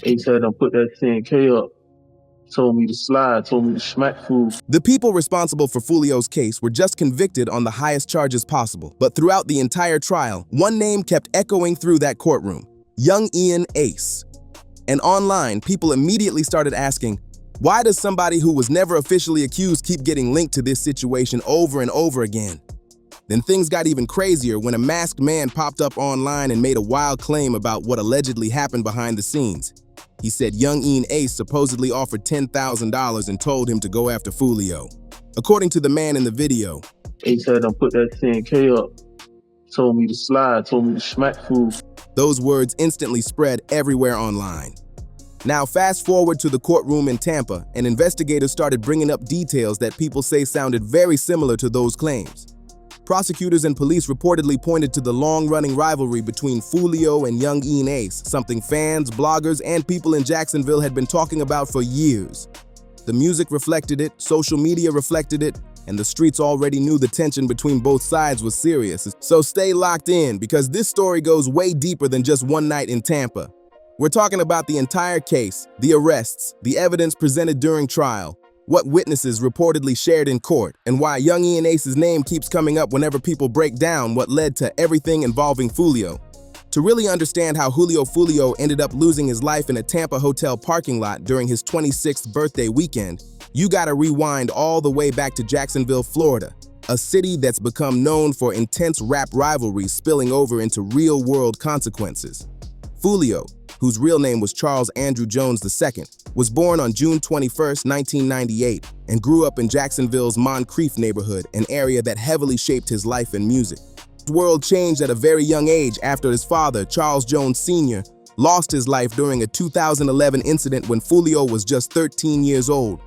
Ace had them put that 10K up, told me to slide, told me to smack Food. The people responsible for Foolio's case were just convicted on the highest charges possible, but throughout the entire trial, one name kept echoing through that courtroom: Yungeen Ace. And online, people immediately started asking, why does somebody who was never officially accused keep getting linked to this situation over and over again? Then things got even crazier when a masked man popped up online and made a wild claim about what allegedly happened behind the scenes. He said Yungeen Ace supposedly offered $10,000 and told him to go after Foolio. According to the man in the video, Ace had them put that 10K up, told me to slide, told me to smack Food. those words instantly spread everywhere online. Now fast forward to the courtroom in Tampa, and investigators started bringing up details that people say sounded very similar to those claims. Prosecutors and police reportedly pointed to the long-running rivalry between Foolio and Yungeen Ace, something fans, bloggers, and people in Jacksonville had been talking about for years. The music reflected it, social media reflected it, and the streets already knew the tension between both sides was serious. So stay locked in, because this story goes way deeper than just one night in Tampa. We're talking about the entire case, the arrests, the evidence presented during trial, what witnesses reportedly shared in court, and why Yungeen Ace's name keeps coming up whenever people break down what led to everything involving Foolio. To really understand how Julio Foolio ended up losing his life in a Tampa hotel parking lot during his 26th birthday weekend, you gotta rewind all the way back to Jacksonville, Florida, a city that's become known for intense rap rivalries spilling over into real-world consequences. Foolio, whose real name was Charles Andrew Jones II, was born on June 21, 1998, and grew up in Jacksonville's Moncrief neighborhood, an area that heavily shaped his life and music. His world changed at a very young age after his father, Charles Jones Sr., lost his life during a 2011 incident when Foolio was just 13 years old.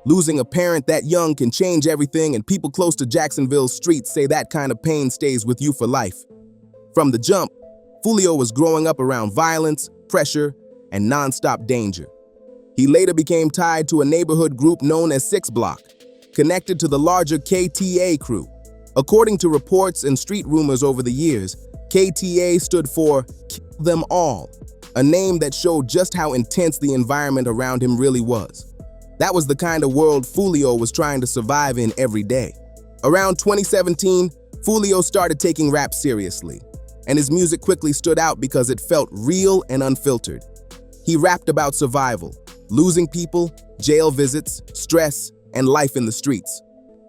Losing a parent that young can change everything, and people close to Jacksonville's streets say that kind of pain stays with you for life. From the jump, Foolio was growing up around violence, pressure, and non-stop danger. He later became tied to a neighborhood group known as 6 Block, connected to the larger KTA crew. According to reports and street rumors over the years, KTA stood for Kill Them All, a name that showed just how intense the environment around him really was. That was the kind of world Foolio was trying to survive in every day. Around 2017, Foolio started taking rap seriously, and his music quickly stood out because it felt real and unfiltered. He rapped about survival, losing people, jail visits, stress, and life in the streets.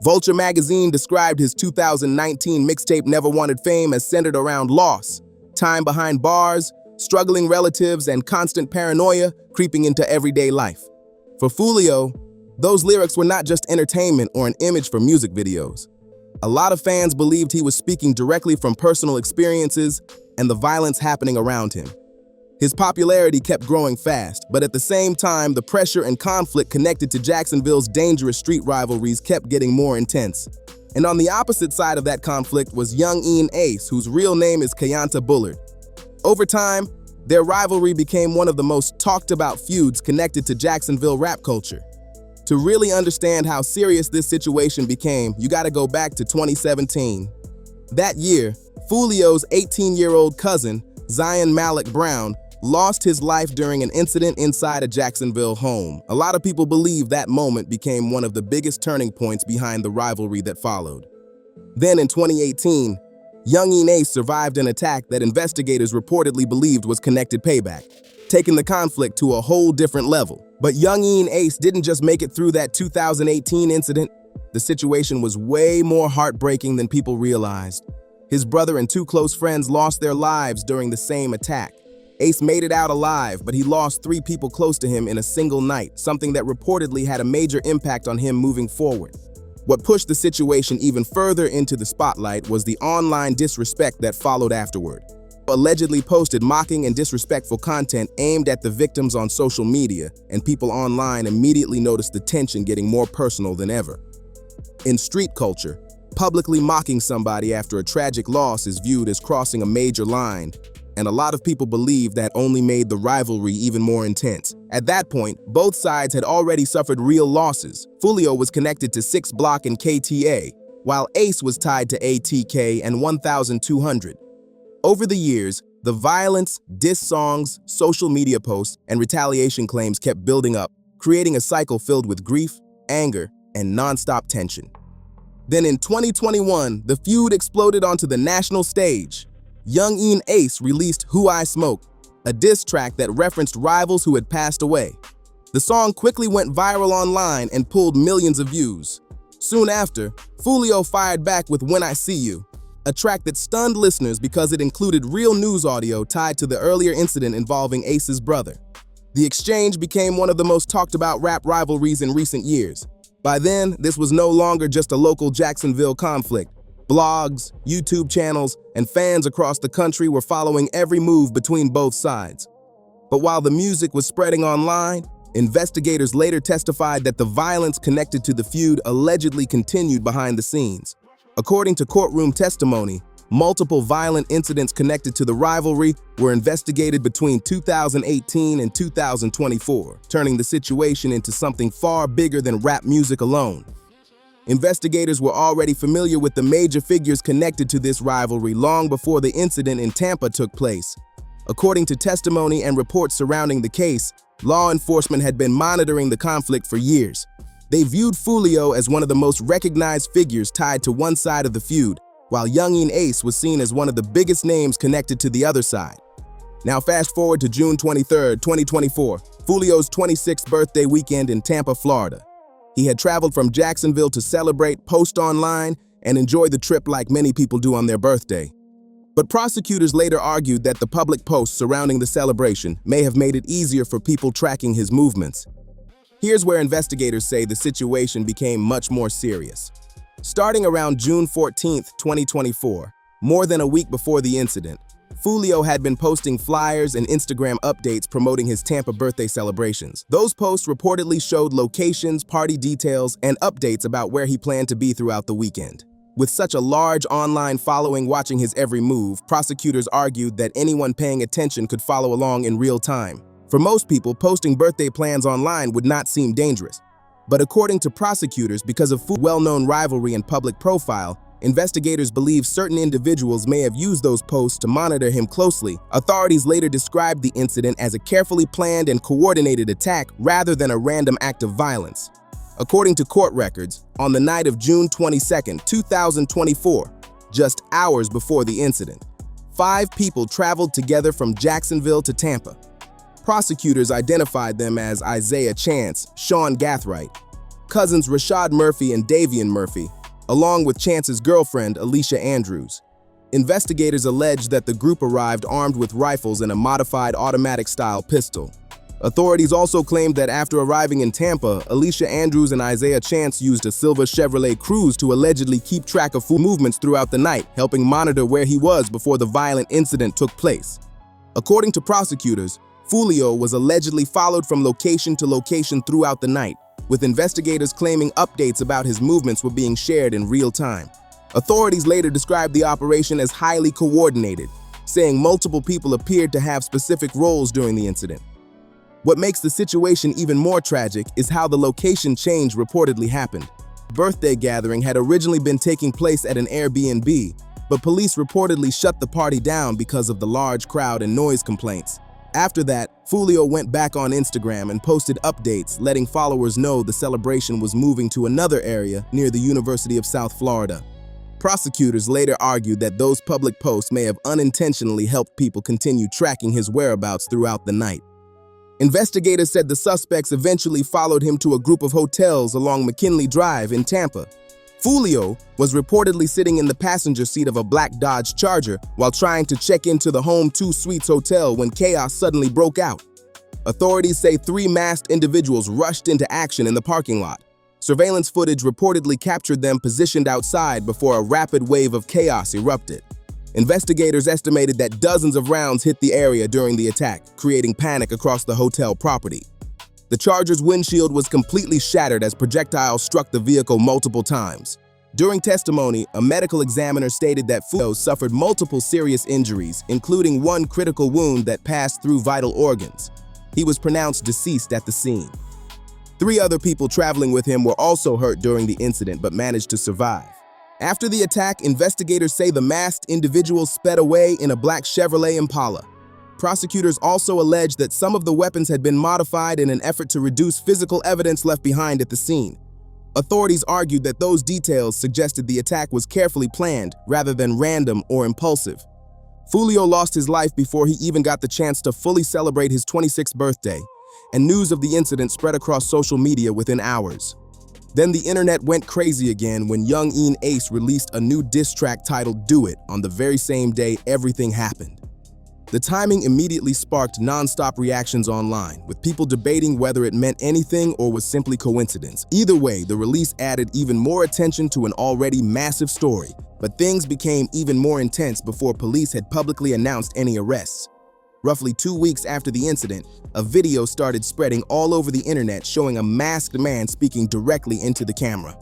Vulture magazine described his 2019 mixtape Never Wanted Fame as centered around loss, time behind bars, struggling relatives, and constant paranoia creeping into everyday life. For Foolio, those lyrics were not just entertainment or an image for music videos. A lot of fans believed he was speaking directly from personal experiences and the violence happening around him. His popularity kept growing fast, but at the same time, the pressure and conflict connected to Jacksonville's dangerous street rivalries kept getting more intense. And on the opposite side of that conflict was Yungeen Ace, whose real name is Kayanta Bullard. Over time, their rivalry became one of the most talked about feuds connected to Jacksonville rap culture. To really understand how serious this situation became, you gotta go back to 2017. That year, Foolio's 18-year-old cousin, Zion Malik Brown, lost his life during an incident inside a Jacksonville home. A lot of people believe that moment became one of the biggest turning points behind the rivalry that followed. Then in 2018, Yungeen Ace survived an attack that investigators reportedly believed was connected payback, taking the conflict to a whole different level. But Yungeen Ace didn't just make it through that 2018 incident. The situation was way more heartbreaking than people realized. His brother and 2 close friends lost their lives during the same attack. Ace made it out alive, but he lost 3 people close to him in a single night, something that reportedly had a major impact on him moving forward. What pushed the situation even further into the spotlight was the online disrespect that followed afterward. Allegedly posted mocking and disrespectful content aimed at the victims on social media, and people online immediately noticed the tension getting more personal than ever. In street culture, publicly mocking somebody after a tragic loss is viewed as crossing a major line, and a lot of people believe that only made the rivalry even more intense. At that point, both sides had already suffered real losses. Foolio was connected to 6 Block and KTA, while Ace was tied to ATK and 1200. Over the years, the violence, diss songs, social media posts, and retaliation claims kept building up, creating a cycle filled with grief, anger, and non-stop tension. Then in 2021, the feud exploded onto the national stage. Yungeen Ace released Who I Smoke, a diss track that referenced rivals who had passed away. The song quickly went viral online and pulled millions of views. Soon after, Foolio fired back with When I See You, a track that stunned listeners because it included real news audio tied to the earlier incident involving Ace's brother. The exchange became one of the most talked about rap rivalries in recent years. By then, this was no longer just a local Jacksonville conflict. Blogs, YouTube channels, and fans across the country were following every move between both sides. But while the music was spreading online, investigators later testified that the violence connected to the feud allegedly continued behind the scenes. According to courtroom testimony, multiple violent incidents connected to the rivalry were investigated between 2018 and 2024, turning the situation into something far bigger than rap music alone. Investigators were already familiar with the major figures connected to this rivalry long before the incident in Tampa took place. According to testimony and reports surrounding the case, law enforcement had been monitoring the conflict for years. They viewed Foolio as one of the most recognized figures tied to one side of the feud, while Yungeen Ace was seen as one of the biggest names connected to the other side. Now fast forward to June 23, 2024, Foolio's 26th birthday weekend in Tampa, Florida. He had traveled from Jacksonville to celebrate, post online, and enjoy the trip like many people do on their birthday. But prosecutors later argued that the public posts surrounding the celebration may have made it easier for people tracking his movements. Here's where investigators say the situation became much more serious. Starting around June 14, 2024, more than a week before the incident, Foolio had been posting flyers and Instagram updates promoting his Tampa birthday celebrations. Those posts reportedly showed locations, party details, and updates about where he planned to be throughout the weekend. With such a large online following watching his every move, prosecutors argued that anyone paying attention could follow along in real time. For most people, posting birthday plans online would not seem dangerous. But according to prosecutors, because of Foolio's well-known rivalry and public profile, investigators believe certain individuals may have used those posts to monitor him closely. Authorities later described the incident as a carefully planned and coordinated attack rather than a random act of violence. According to court records, on the night of June 22, 2024, just hours before the incident, 5 people traveled together from Jacksonville to Tampa. Prosecutors identified them as Isaiah Chance, Sean Gathright, cousins Rashad Murphy and Davion Murphy, along with Chance's girlfriend, Alicia Andrews. Investigators alleged that the group arrived armed with rifles and a modified automatic-style pistol. Authorities also claimed that after arriving in Tampa, Alicia Andrews and Isaiah Chance used a silver Chevrolet Cruze to allegedly keep track of Foolio's movements throughout the night, helping monitor where he was before the violent incident took place. According to prosecutors, Foolio was allegedly followed from location to location throughout the night, with investigators claiming updates about his movements were being shared in real time. Authorities later described the operation as highly coordinated, saying multiple people appeared to have specific roles during the incident. What makes the situation even more tragic is how the location change reportedly happened. The birthday gathering had originally been taking place at an Airbnb, but police reportedly shut the party down because of the large crowd and noise complaints. After that, Foolio went back on Instagram and posted updates, letting followers know the celebration was moving to another area near the University of South Florida. Prosecutors later argued that those public posts may have unintentionally helped people continue tracking his whereabouts throughout the night. Investigators said the suspects eventually followed him to a group of hotels along McKinley Drive in Tampa. Foolio was reportedly sitting in the passenger seat of a black Dodge Charger while trying to check into the Home 2 Suites hotel when chaos suddenly broke out. Authorities say 3 masked individuals rushed into action in the parking lot. Surveillance footage reportedly captured them positioned outside before a rapid wave of chaos erupted. Investigators estimated that dozens of rounds hit the area during the attack, creating panic across the hotel property. The Charger's windshield was completely shattered as projectiles struck the vehicle multiple times. During testimony, a medical examiner stated that Foolio suffered multiple serious injuries, including one critical wound that passed through vital organs. He was pronounced deceased at the scene. 3 other people traveling with him were also hurt during the incident but managed to survive. After the attack, investigators say the masked individual sped away in a black Chevrolet Impala. Prosecutors also allege that some of the weapons had been modified in an effort to reduce physical evidence left behind at the scene. Authorities argued that those details suggested the attack was carefully planned rather than random or impulsive. Foolio lost his life before he even got the chance to fully celebrate his 26th birthday, and news of the incident spread across social media within hours. Then the internet went crazy again when Yungeen Ace released a new diss track titled "Do It" on the very same day everything happened. The timing immediately sparked non-stop reactions online, with people debating whether it meant anything or was simply coincidence. Either way, the release added even more attention to an already massive story, but things became even more intense before police had publicly announced any arrests. Roughly 2 weeks after the incident, a video started spreading all over the internet showing a masked man speaking directly into the camera.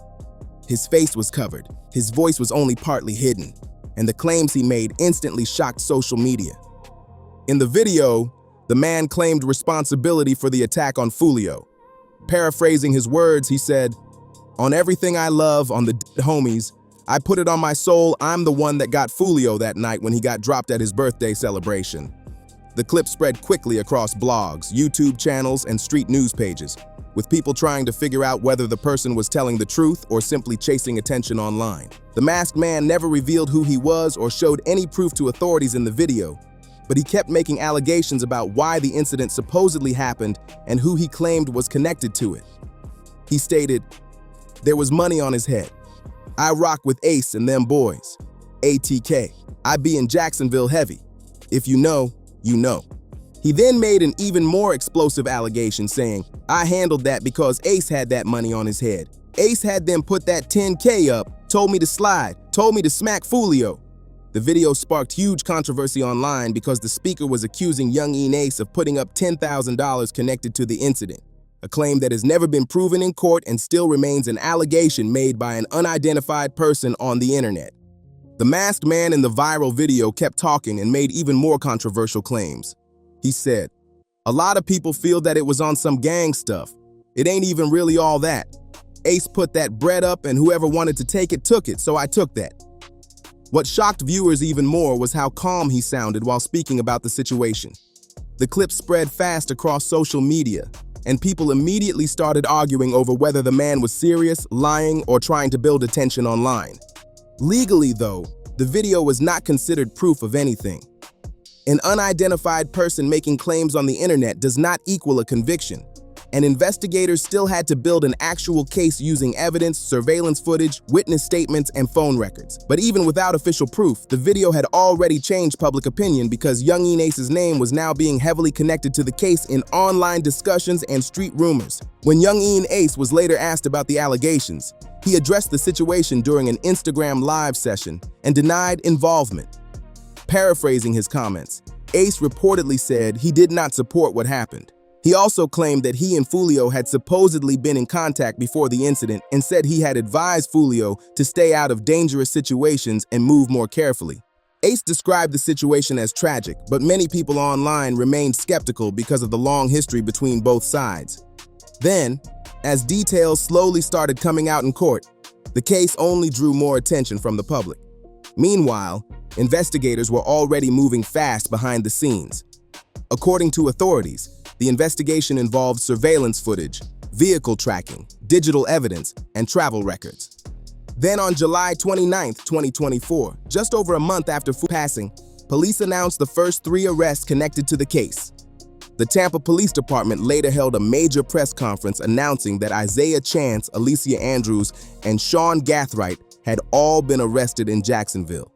His face was covered, his voice was only partly hidden, and the claims he made instantly shocked social media. In the video, the man claimed responsibility for the attack on Foolio. Paraphrasing his words, he said, "On everything I love, on the homies, I put it on my soul, I'm the one that got Foolio that night when he got dropped at his birthday celebration." The clip spread quickly across blogs, YouTube channels, and street news pages, with people trying to figure out whether the person was telling the truth or simply chasing attention online. The masked man never revealed who he was or showed any proof to authorities in the video, but he kept making allegations about why the incident supposedly happened and who he claimed was connected to it. He stated, "There was money on his head. I rock with Ace and them boys. ATK. I be in Jacksonville heavy. If you know, you know." He then made an even more explosive allegation saying, "I handled that because Ace had that money on his head. Ace had them put that 10K up, told me to slide, told me to smack Foolio." The video sparked huge controversy online because the speaker was accusing Yungeen Ace of putting up $10,000 connected to the incident, a claim that has never been proven in court and still remains an allegation made by an unidentified person on the internet. The masked man in the viral video kept talking and made even more controversial claims. He said, "A lot of people feel that it was on some gang stuff. It ain't even really all that. Ace put that bread up and whoever wanted to take it took it, so I took that." What shocked viewers even more was how calm he sounded while speaking about the situation. The clip spread fast across social media, and people immediately started arguing over whether the man was serious, lying, or trying to build attention online. Legally, though, the video was not considered proof of anything. An unidentified person making claims on the internet does not equal a conviction, and investigators still had to build an actual case using evidence, surveillance footage, witness statements, and phone records. But even without official proof, the video had already changed public opinion because Yungeen Ace's name was now being heavily connected to the case in online discussions and street rumors. When Yungeen Ace was later asked about the allegations, he addressed the situation during an Instagram live session and denied involvement. Paraphrasing his comments, Ace reportedly said he did not support what happened. He also claimed that he and Foolio had supposedly been in contact before the incident and said he had advised Foolio to stay out of dangerous situations and move more carefully. Ace described the situation as tragic, but many people online remained skeptical because of the long history between both sides. Then, as details slowly started coming out in court, the case only drew more attention from the public. Meanwhile, investigators were already moving fast behind the scenes. According to authorities, the investigation involved surveillance footage, vehicle tracking, digital evidence, and travel records. Then on July 29, 2024, just over a month after Food's passing, police announced the first 3 arrests connected to the case. The Tampa Police Department later held a major press conference announcing that Isaiah Chance, Alicia Andrews, and Sean Gathright had all been arrested in Jacksonville.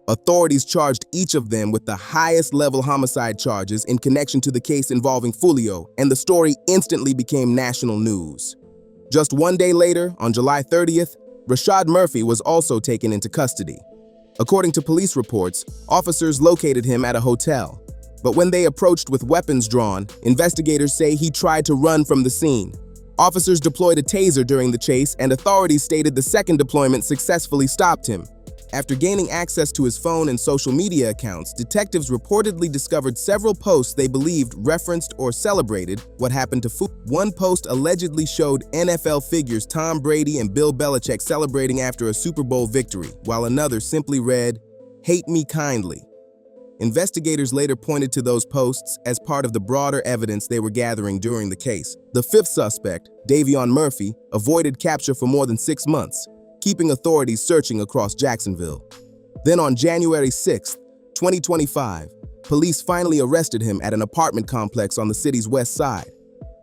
Authorities charged each of them with the highest level homicide charges in connection to the case involving Foolio, and the story instantly became national news. Just 1 day later, on July 30th, Rashad Murphy was also taken into custody. According to police reports, officers located him at a hotel. But when they approached with weapons drawn, investigators say he tried to run from the scene. Officers deployed a taser during the chase, and authorities stated the second deployment successfully stopped him. After gaining access to his phone and social media accounts, detectives reportedly discovered several posts they believed referenced or celebrated what happened to Food. One post allegedly showed NFL figures Tom Brady and Bill Belichick celebrating after a Super Bowl victory, while another simply read, "Hate me kindly." Investigators later pointed to those posts as part of the broader evidence they were gathering during the case. The fifth suspect, Davion Murphy, avoided capture for more than 6 months, keeping authorities searching across Jacksonville. Then on January 6, 2025, police finally arrested him at an apartment complex on the city's west side.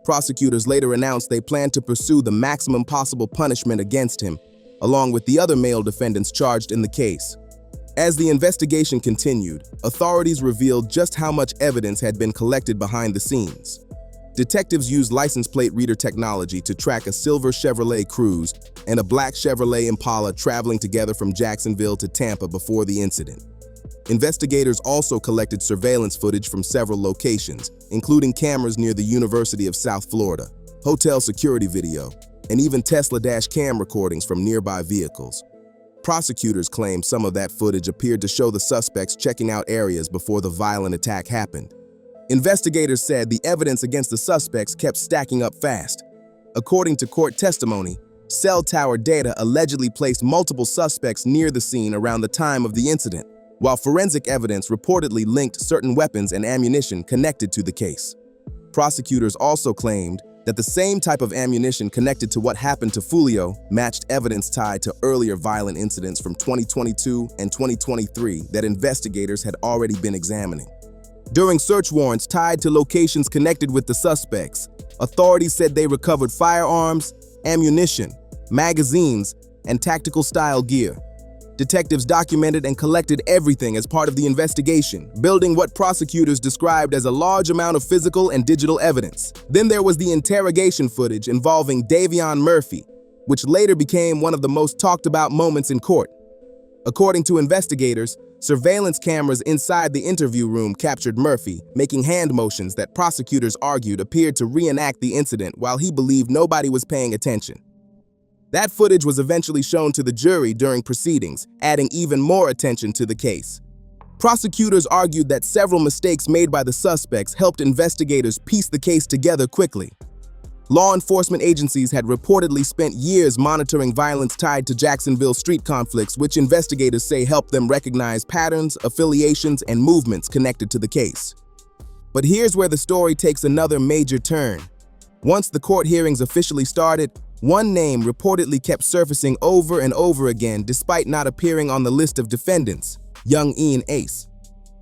Prosecutors later announced they planned to pursue the maximum possible punishment against him, along with the other male defendants charged in the case. As the investigation continued, authorities revealed just how much evidence had been collected behind the scenes. Detectives used license plate reader technology to track a silver Chevrolet Cruze and a black Chevrolet Impala traveling together from Jacksonville to Tampa before the incident. Investigators also collected surveillance footage from several locations, including cameras near the University of South Florida, hotel security video, and even Tesla dash cam recordings from nearby vehicles. Prosecutors claimed some of that footage appeared to show the suspects checking out areas before the violent attack happened. Investigators said the evidence against the suspects kept stacking up fast. According to court testimony, cell tower data allegedly placed multiple suspects near the scene around the time of the incident, while forensic evidence reportedly linked certain weapons and ammunition connected to the case. Prosecutors also claimed that the same type of ammunition connected to what happened to Foolio matched evidence tied to earlier violent incidents from 2022 and 2023 that investigators had already been examining. During search warrants tied to locations connected with the suspects, authorities said they recovered firearms, ammunition, magazines, and tactical-style gear. Detectives documented and collected everything as part of the investigation, building what prosecutors described as a large amount of physical and digital evidence. Then there was the interrogation footage involving Davion Murphy, which later became one of the most talked about moments in court. According to investigators, surveillance cameras inside the interview room captured Murphy, making hand motions that prosecutors argued appeared to reenact the incident while he believed nobody was paying attention. That footage was eventually shown to the jury during proceedings, adding even more attention to the case. Prosecutors argued that several mistakes made by the suspects helped investigators piece the case together quickly. Law enforcement agencies had reportedly spent years monitoring violence tied to Jacksonville street conflicts, which investigators say helped them recognize patterns, affiliations, and movements connected to the case. But here's where the story takes another major turn. Once the court hearings officially started, one name reportedly kept surfacing over and over again despite not appearing on the list of defendants: Yungeen Ace.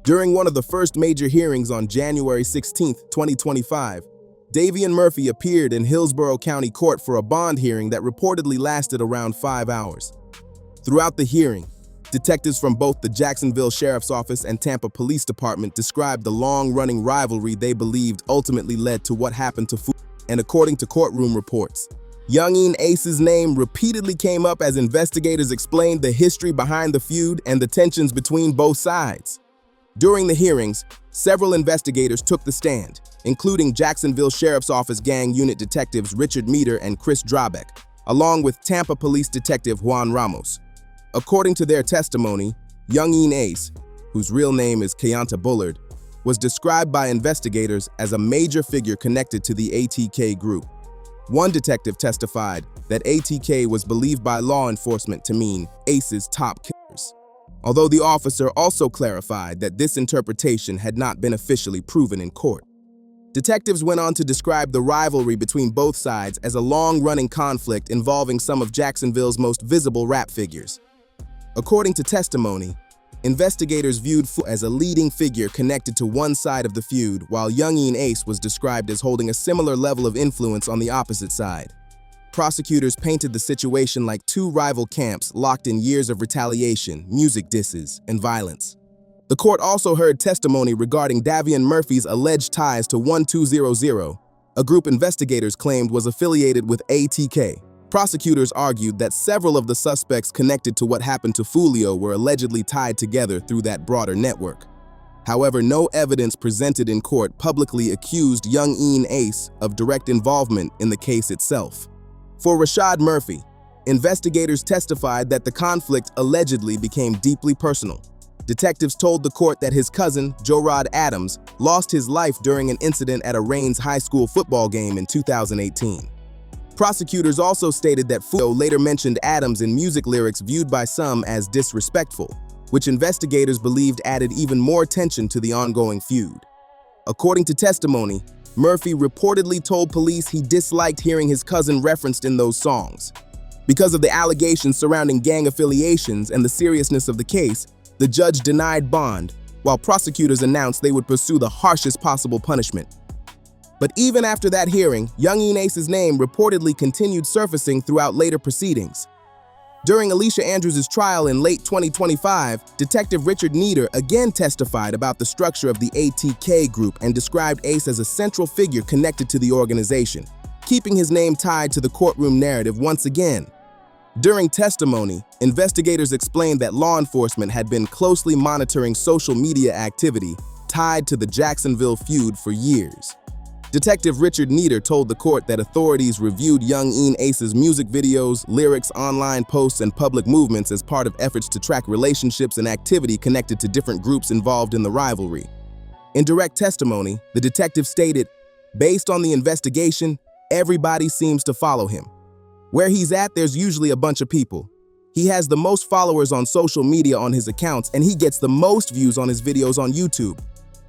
During one of the first major hearings on January 16, 2025, Davion Murphy appeared in Hillsborough County Court for a bond hearing that reportedly lasted around 5 hours. Throughout the hearing, detectives from both the Jacksonville Sheriff's Office and Tampa Police Department described the long-running rivalry they believed ultimately led to what happened to Food. And according to courtroom reports, Yungeen Ace's name repeatedly came up as investigators explained the history behind the feud and the tensions between both sides. During the hearings, several investigators took the stand, including Jacksonville Sheriff's Office Gang Unit Detectives Richard Meter and Chris Drabeck, along with Tampa Police Detective Juan Ramos. According to their testimony, Yungeen Ace, whose real name is Kayanta Bullard, was described by investigators as a major figure connected to the ATK group. One detective testified that ATK was believed by law enforcement to mean Ace's top killers, although the officer also clarified that this interpretation had not been officially proven in court. Detectives went on to describe the rivalry between both sides as a long-running conflict involving some of Jacksonville's most visible rap figures. According to testimony, investigators viewed Food as a leading figure connected to one side of the feud, while Yungeen Ace was described as holding a similar level of influence on the opposite side. Prosecutors painted the situation like two rival camps locked in years of retaliation, music disses, and violence. The court also heard testimony regarding Davion Murphy's alleged ties to 1200, a group investigators claimed was affiliated with ATK. Prosecutors argued that several of the suspects connected to what happened to Foolio were allegedly tied together through that broader network. However, no evidence presented in court publicly accused Yungeen Ace of direct involvement in the case itself. For Rashad Murphy, investigators testified that the conflict allegedly became deeply personal. Detectives told the court that his cousin, Jorod Adams, lost his life during an incident at a Rains high school football game in 2018. Prosecutors also stated that Foolio later mentioned Adams in music lyrics viewed by some as disrespectful, which investigators believed added even more tension to the ongoing feud. According to testimony, Murphy reportedly told police he disliked hearing his cousin referenced in those songs. Because of the allegations surrounding gang affiliations and the seriousness of the case, the judge denied bond, while prosecutors announced they would pursue the harshest possible punishment. But even after that hearing, Yungeen Ace's name reportedly continued surfacing throughout later proceedings. During Alicia Andrews' trial in late 2025, Detective Richard Nieder again testified about the structure of the ATK group and described Ace as a central figure connected to the organization, keeping his name tied to the courtroom narrative once again. During testimony, investigators explained that law enforcement had been closely monitoring social media activity tied to the Jacksonville feud for years. Detective Richard Nieder told the court that authorities reviewed Yungeen Ace's music videos, lyrics, online posts, and public movements as part of efforts to track relationships and activity connected to different groups involved in the rivalry. In direct testimony, the detective stated, "Based on the investigation, everybody seems to follow him. Where he's at, there's usually a bunch of people. He has the most followers on social media on his accounts, and he gets the most views on his videos on YouTube."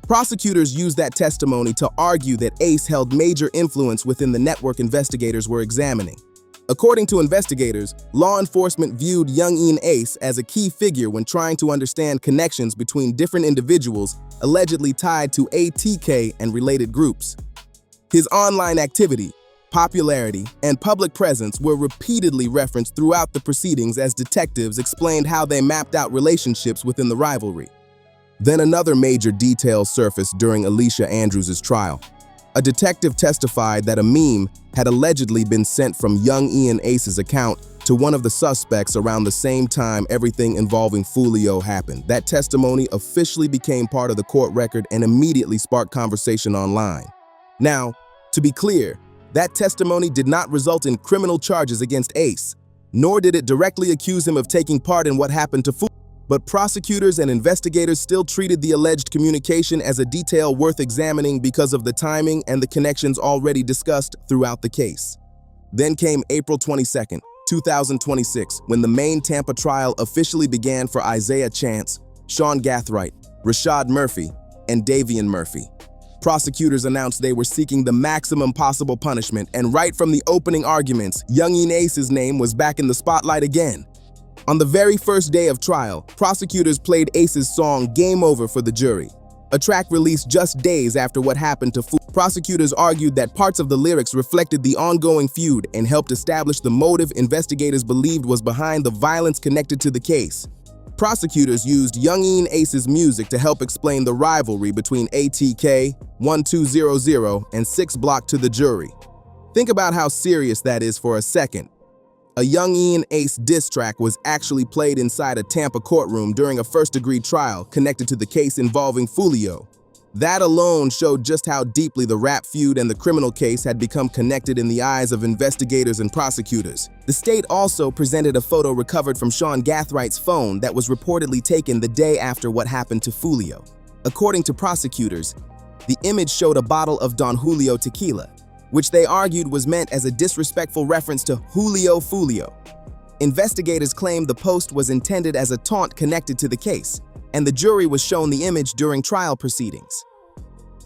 Prosecutors used that testimony to argue that Ace held major influence within the network investigators were examining. According to investigators, law enforcement viewed Yungeen Ace as a key figure when trying to understand connections between different individuals allegedly tied to ATK and related groups. His online activity, popularity, and public presence were repeatedly referenced throughout the proceedings as detectives explained how they mapped out relationships within the rivalry. Then another major detail surfaced during Alicia Andrews' trial. A detective testified that a meme had allegedly been sent from Yungeen Ace's account to one of the suspects around the same time everything involving Foolio happened. That testimony officially became part of the court record and immediately sparked conversation online. Now, to be clear, that testimony did not result in criminal charges against Ace, nor did it directly accuse him of taking part in what happened to Foolio. But prosecutors and investigators still treated the alleged communication as a detail worth examining because of the timing and the connections already discussed throughout the case. Then came April 22, 2026, when the main Tampa trial officially began for Isaiah Chance, Sean Gathright, Rashad Murphy, and Davion Murphy. Prosecutors announced they were seeking the maximum possible punishment, and right from the opening arguments, Yungeen Ace's name was back in the spotlight again. On the very first day of trial, prosecutors played Ace's song "Game Over" for the jury, a track released just days after what happened to Foolio. Prosecutors argued that parts of the lyrics reflected the ongoing feud and helped establish the motive investigators believed was behind the violence connected to the case. Prosecutors used Yungeen Ace's music to help explain the rivalry between ATK, 1200, and 6 Block to the jury. Think about how serious that is for a second. A Yungeen Ace diss track was actually played inside a Tampa courtroom during a first-degree trial connected to the case involving Foolio. That alone showed just how deeply the rap feud and the criminal case had become connected in the eyes of investigators and prosecutors. The state also presented a photo recovered from Sean Gathright's phone that was reportedly taken the day after what happened to Foolio. According to prosecutors, the image showed a bottle of Don Julio tequila, which they argued was meant as a disrespectful reference to Julio Foolio. Investigators claimed the post was intended as a taunt connected to the case, and the jury was shown the image during trial proceedings.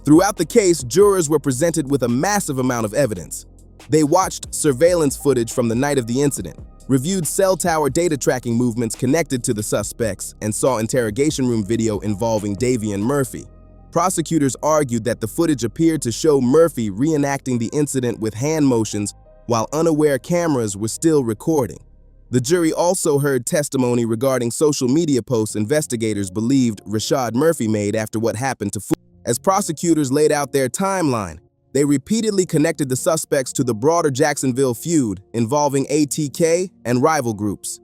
Throughout the case, jurors were presented with a massive amount of evidence. They watched surveillance footage from the night of the incident, reviewed cell tower data tracking movements connected to the suspects, and saw interrogation room video involving Davion Murphy. Prosecutors argued that the footage appeared to show Murphy reenacting the incident with hand motions while unaware cameras were still recording. The jury also heard testimony regarding social media posts investigators believed Rashad Murphy made after what happened to Food. As prosecutors laid out their timeline, they repeatedly connected the suspects to the broader Jacksonville feud involving ATK and rival groups.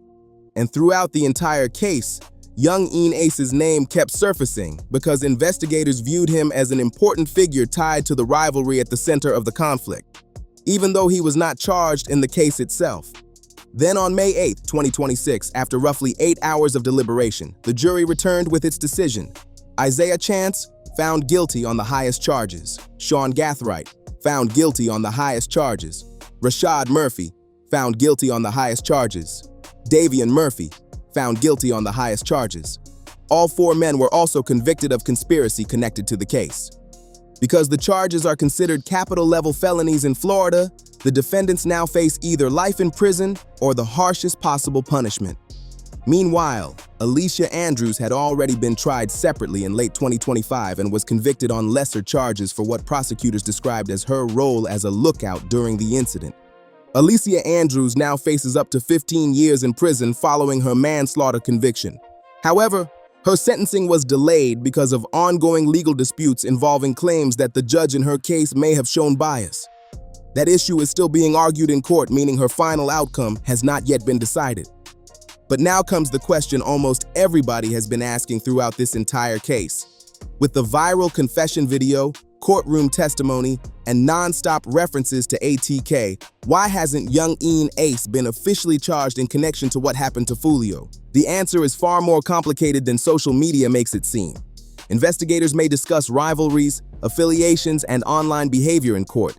And throughout the entire case, Yungeen Ace's name kept surfacing because investigators viewed him as an important figure tied to the rivalry at the center of the conflict, even though he was not charged in the case itself. Then on May 8, 2026, after roughly 8 hours of deliberation, the jury returned with its decision. Isaiah Chance, found guilty on the highest charges. Sean Gathright, found guilty on the highest charges. Rashad Murphy, found guilty on the highest charges. Davion Murphy, found guilty on the highest charges. All 4 men were also convicted of conspiracy connected to the case. Because the charges are considered capital-level felonies in Florida, the defendants now face either life in prison or the harshest possible punishment. Meanwhile, Alicia Andrews had already been tried separately in late 2025 and was convicted on lesser charges for what prosecutors described as her role as a lookout during the incident. Alicia Andrews now faces up to 15 years in prison following her manslaughter conviction. However, her sentencing was delayed because of ongoing legal disputes involving claims that the judge in her case may have shown bias. That issue is still being argued in court, meaning her final outcome has not yet been decided. But now comes the question almost everybody has been asking throughout this entire case. With the viral confession video, courtroom testimony, and non-stop references to ATK, why hasn't Yungeen Ace been officially charged in connection to what happened to Foolio? The answer is far more complicated than social media makes it seem. Investigators may discuss rivalries, affiliations, and online behavior in court,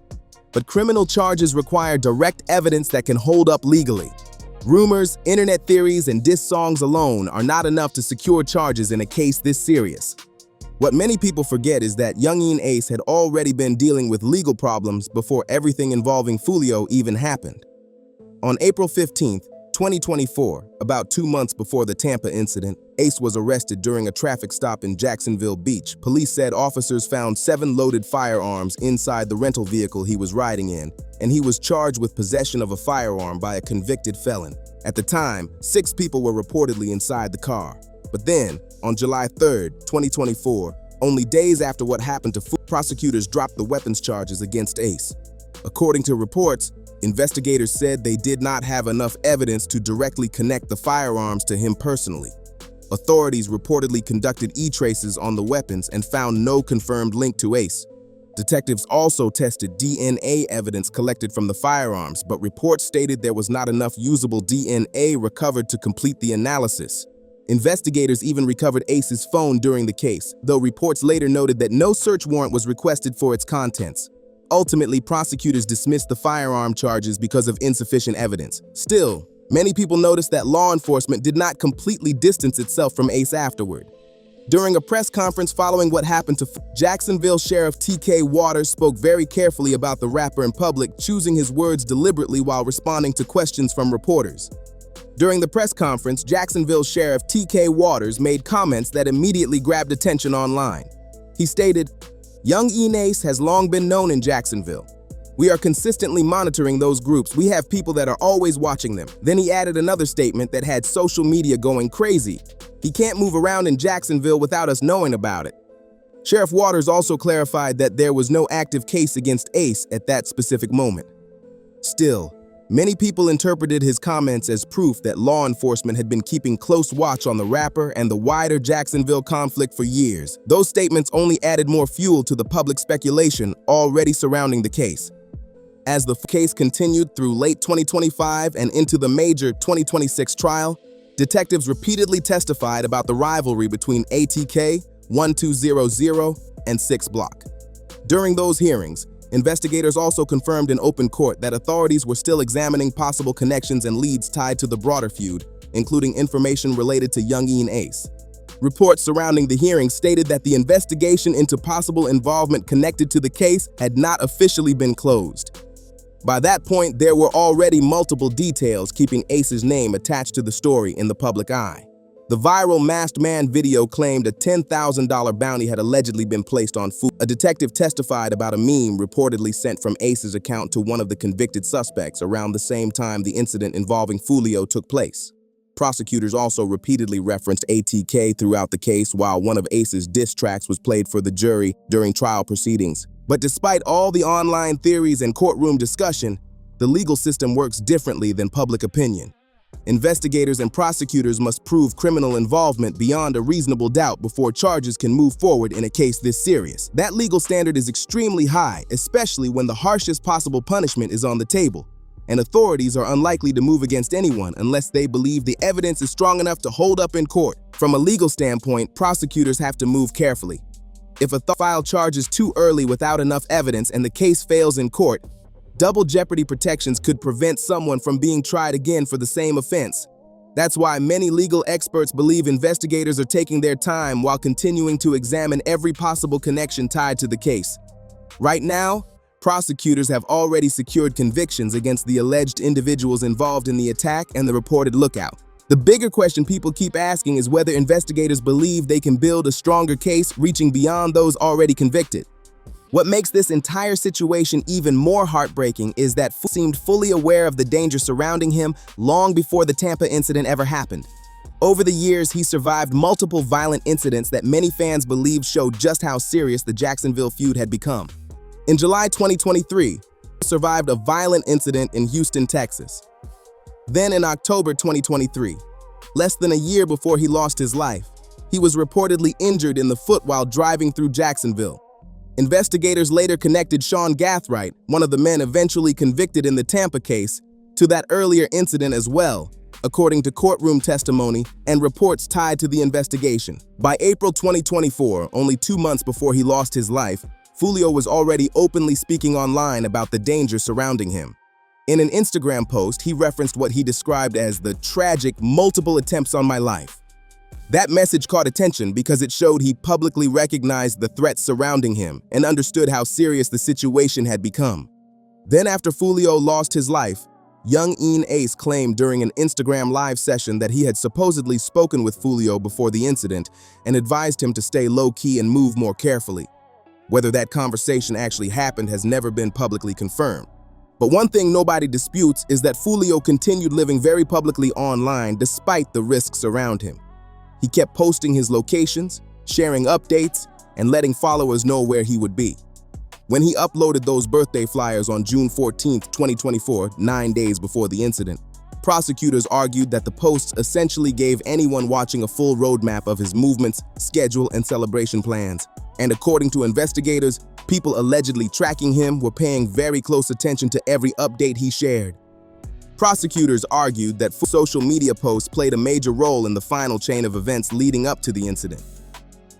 but criminal charges require direct evidence that can hold up legally. Rumors, internet theories, and diss songs alone are not enough to secure charges in a case this serious. What many people forget is that Yungeen Ace had already been dealing with legal problems before everything involving Foolio even happened. On April 15, 2024, about 2 months before the Tampa incident, Ace was arrested during a traffic stop in Jacksonville Beach. Police said officers found 7 loaded firearms inside the rental vehicle he was riding in, and he was charged with possession of a firearm by a convicted felon. At the time, 6 people were reportedly inside the car. But then, on July 3, 2024, only days after what happened to Food, prosecutors dropped the weapons charges against Ace. According to reports, investigators said they did not have enough evidence to directly connect the firearms to him personally. Authorities reportedly conducted e-traces on the weapons and found no confirmed link to Ace. Detectives also tested DNA evidence collected from the firearms, but reports stated there was not enough usable DNA recovered to complete the analysis. Investigators even recovered Ace's phone during the case, though reports later noted that no search warrant was requested for its contents. Ultimately, prosecutors dismissed the firearm charges because of insufficient evidence. Still, many people noticed that law enforcement did not completely distance itself from Ace afterward. During a press conference following what happened to Jacksonville Sheriff T.K. Waters spoke very carefully about the rapper in public, choosing his words deliberately while responding to questions from reporters. During the press conference, Jacksonville Sheriff T.K. Waters made comments that immediately grabbed attention online. He stated, "Yungeen Ace has long been known in Jacksonville. We are consistently monitoring those groups. We have people that are always watching them." Then he added another statement that had social media going crazy. "He can't move around in Jacksonville without us knowing about it." Sheriff Waters also clarified that there was no active case against Ace at that specific moment. Still, many people interpreted his comments as proof that law enforcement had been keeping close watch on the rapper and the wider Jacksonville conflict for years. Those statements only added more fuel to the public speculation already surrounding the case. As the case continued through late 2025 and into the major 2026 trial, detectives repeatedly testified about the rivalry between ATK, 1200, and 6 Block. During those hearings, investigators also confirmed in open court that authorities were still examining possible connections and leads tied to the broader feud, including information related to Yungeen Ace. Reports surrounding the hearing stated that the investigation into possible involvement connected to the case had not officially been closed. By that point, there were already multiple details keeping Ace's name attached to the story in the public eye. The viral masked man video claimed a $10,000 bounty had allegedly been placed on Food. A detective testified about a meme reportedly sent from Ace's account to one of the convicted suspects around the same time the incident involving Foolio took place. Prosecutors also repeatedly referenced ATK throughout the case, while one of Ace's diss tracks was played for the jury during trial proceedings. But despite all the online theories and courtroom discussion, the legal system works differently than public opinion. Investigators and prosecutors must prove criminal involvement beyond a reasonable doubt before charges can move forward in a case this serious. That legal standard is extremely high, especially when the harshest possible punishment is on the table. and authorities are unlikely to move against anyone unless they believe the evidence is strong enough to hold up in court. From a legal standpoint, prosecutors have to move carefully. If a file charges too early without enough evidence and the case fails in court, double jeopardy protections could prevent someone from being tried again for the same offense. That's why many legal experts believe investigators are taking their time while continuing to examine every possible connection tied to the case. Right now, prosecutors have already secured convictions against the alleged individuals involved in the attack and the reported lookout. The bigger question people keep asking is whether investigators believe they can build a stronger case reaching beyond those already convicted. What makes this entire situation even more heartbreaking is that Foolio seemed fully aware of the danger surrounding him long before the Tampa incident ever happened. Over the years, he survived multiple violent incidents that many fans believed showed just how serious the Jacksonville feud had become. In July 2023, Foolio survived a violent incident in Houston, Texas. Then in October 2023, less than a year before he lost his life, he was reportedly injured in the foot while driving through Jacksonville. Investigators later connected Gathright, one of the men eventually convicted in the Tampa case, to that earlier incident as well, according to courtroom testimony and reports tied to the investigation. By April 2024, only 2 months before he lost his life, Julio was already openly speaking online about the danger surrounding him. In an Instagram post, he referenced what he described as the tragic multiple attempts on my life. That message caught attention because it showed he publicly recognized the threats surrounding him and understood how serious the situation had become. Then after Foolio lost his life, Yungeen Ace claimed during an Instagram live session that he had supposedly spoken with Foolio before the incident and advised him to stay low-key and move more carefully. Whether that conversation actually happened has never been publicly confirmed. But one thing nobody disputes is that Foolio continued living very publicly online despite the risks around him. He kept posting his locations, sharing updates, and letting followers know where he would be. When he uploaded those birthday flyers on June 14, 2024, 9 days before the incident, prosecutors argued that the posts essentially gave anyone watching a full roadmap of his movements, schedule, and celebration plans. And according to investigators, people allegedly tracking him were paying very close attention to every update he shared. Prosecutors argued that social media posts played a major role in the final chain of events leading up to the incident.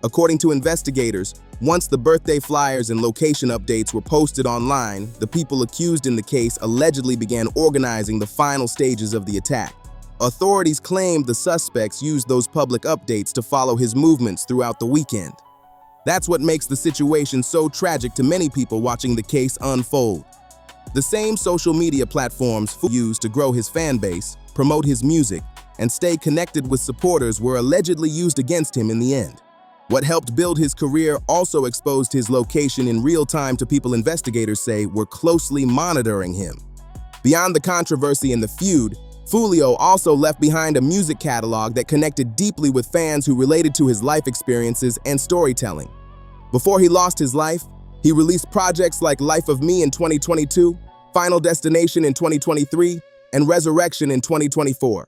According to investigators, once the birthday flyers and location updates were posted online, the people accused in the case allegedly began organizing the final stages of the attack. Authorities claimed the suspects used those public updates to follow his movements throughout the weekend. That's what makes the situation so tragic to many people watching the case unfold. The same social media platforms Foolio used to grow his fan base, promote his music, and stay connected with supporters were allegedly used against him in the end. What helped build his career also exposed his location in real time to people investigators say were closely monitoring him. Beyond the controversy in the feud, Foolio also left behind a music catalog that connected deeply with fans who related to his life experiences and storytelling. Before he lost his life, he released projects like Life of Me in 2022, Final Destination in 2023, and Resurrection in 2024.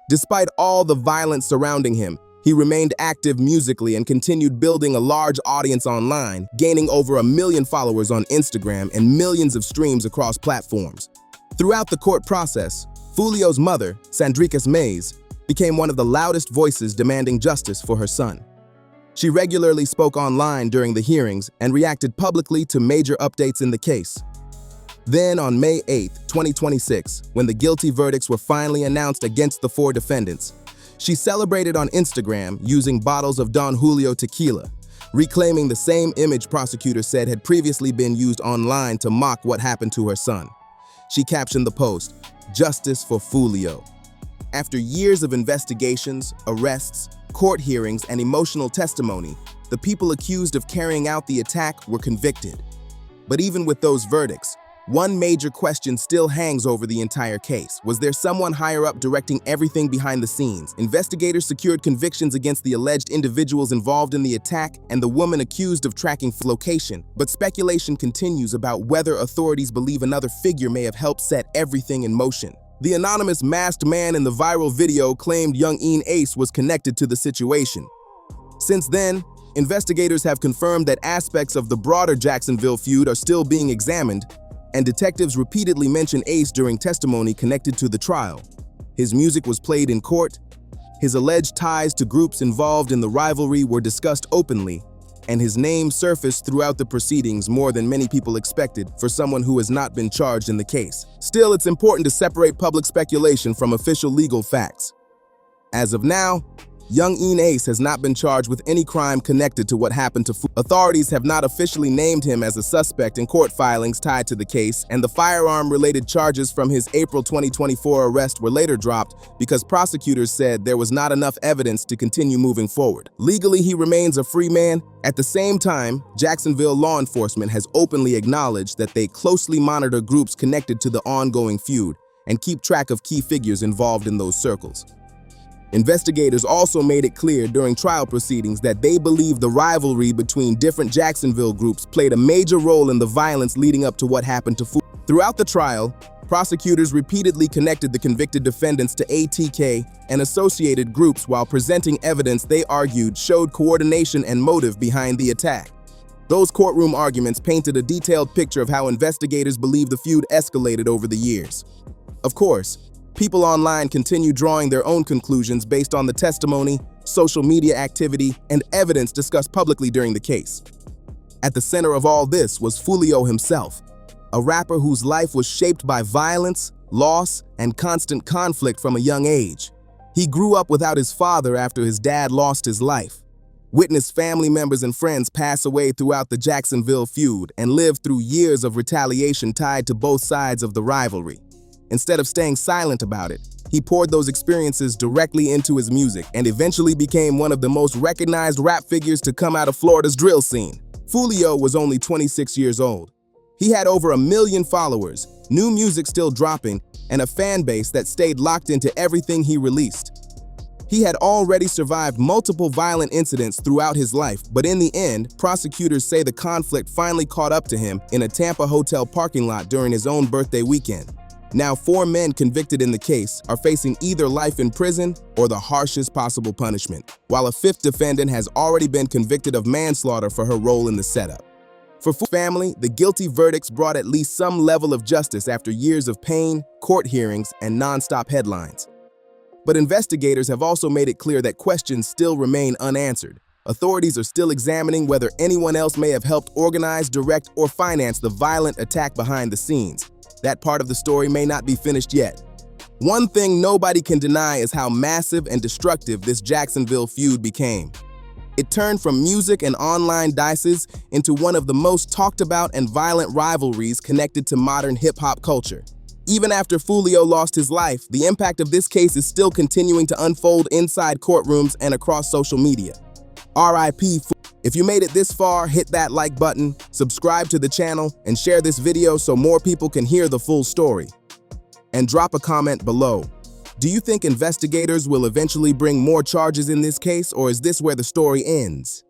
Despite all the violence surrounding him, he remained active musically and continued building a large audience online, gaining over 1 million followers on Instagram and millions of streams across platforms. Throughout the court process, Foolio's mother, Sandricus Mays, became one of the loudest voices demanding justice for her son. She regularly spoke online during the hearings and reacted publicly to major updates in the case. Then on May 8, 2026, when the guilty verdicts were finally announced against the 4 defendants, she celebrated on Instagram using bottles of Don Julio tequila, reclaiming the same image prosecutors said had previously been used online to mock what happened to her son. She captioned the post, "Justice for Foolio." After years of investigations, arrests, court hearings, and emotional testimony, the people accused of carrying out the attack were convicted. But even with those verdicts, one major question still hangs over the entire case. Was there someone higher up directing everything behind the scenes? Investigators secured convictions against the alleged individuals involved in the attack and the woman accused of tracking location, but speculation continues about whether authorities believe another figure may have helped set everything in motion. The anonymous masked man in the viral video claimed Yungeen Ace was connected to the situation. Since then, investigators have confirmed that aspects of the broader Jacksonville feud are still being examined, and detectives repeatedly mentioned Ace during testimony connected to the trial. His music was played in court, his alleged ties to groups involved in the rivalry were discussed openly, and his name surfaced throughout the proceedings more than many people expected for someone who has not been charged in the case. Still, it's important to separate public speculation from official legal facts. As of now, Yungeen Ace has not been charged with any crime connected to what happened to Foolio. Authorities have not officially named him as a suspect in court filings tied to the case, and the firearm-related charges from his April 2024 arrest were later dropped because prosecutors said there was not enough evidence to continue moving forward. Legally, he remains a free man. At the same time, Jacksonville law enforcement has openly acknowledged that they closely monitor groups connected to the ongoing feud and keep track of key figures involved in those circles. Investigators also made it clear during trial proceedings that they believe the rivalry between different Jacksonville groups played a major role in the violence leading up to what happened to Foolio. Throughout the trial, prosecutors repeatedly connected the convicted defendants to ATK and associated groups while presenting evidence they argued showed coordination and motive behind the attack. Those courtroom arguments painted a detailed picture of how investigators believe the feud escalated over the years. Of course, people online continue drawing their own conclusions based on the testimony, social media activity, and evidence discussed publicly during the case. At the center of all this was Julio himself, a rapper whose life was shaped by violence, loss, and constant conflict from a young age. He grew up without his father after his dad lost his life, witnessed family members and friends pass away throughout the Jacksonville feud, and lived through years of retaliation tied to both sides of the rivalry. Instead of staying silent about it, he poured those experiences directly into his music and eventually became one of the most recognized rap figures to come out of Florida's drill scene. Foolio was only 26 years old. He had over 1 million followers, new music still dropping, and a fan base that stayed locked into everything he released. He had already survived multiple violent incidents throughout his life, but in the end, prosecutors say the conflict finally caught up to him in a Tampa hotel parking lot during his own birthday weekend. Now, 4 men convicted in the case are facing either life in prison or the harshest possible punishment, while a 5th defendant has already been convicted of manslaughter for her role in the setup. For Foolio's family, the guilty verdicts brought at least some level of justice after years of pain, court hearings, and non-stop headlines. But investigators have also made it clear that questions still remain unanswered. Authorities are still examining whether anyone else may have helped organize, direct, or finance the violent attack behind the scenes. That part of the story may not be finished yet. One thing nobody can deny is how massive and destructive this Jacksonville feud became. It turned from music and online dices into one of the most talked about and violent rivalries connected to modern hip-hop culture. Even after Foolio lost his life, the impact of this case is still continuing to unfold inside courtrooms and across social media. R.I.P. If you made it this far, hit that like button, subscribe to the channel, and share this video so more people can hear the full story. And drop a comment below. Do you think investigators will eventually bring more charges in this case, or is this where the story ends?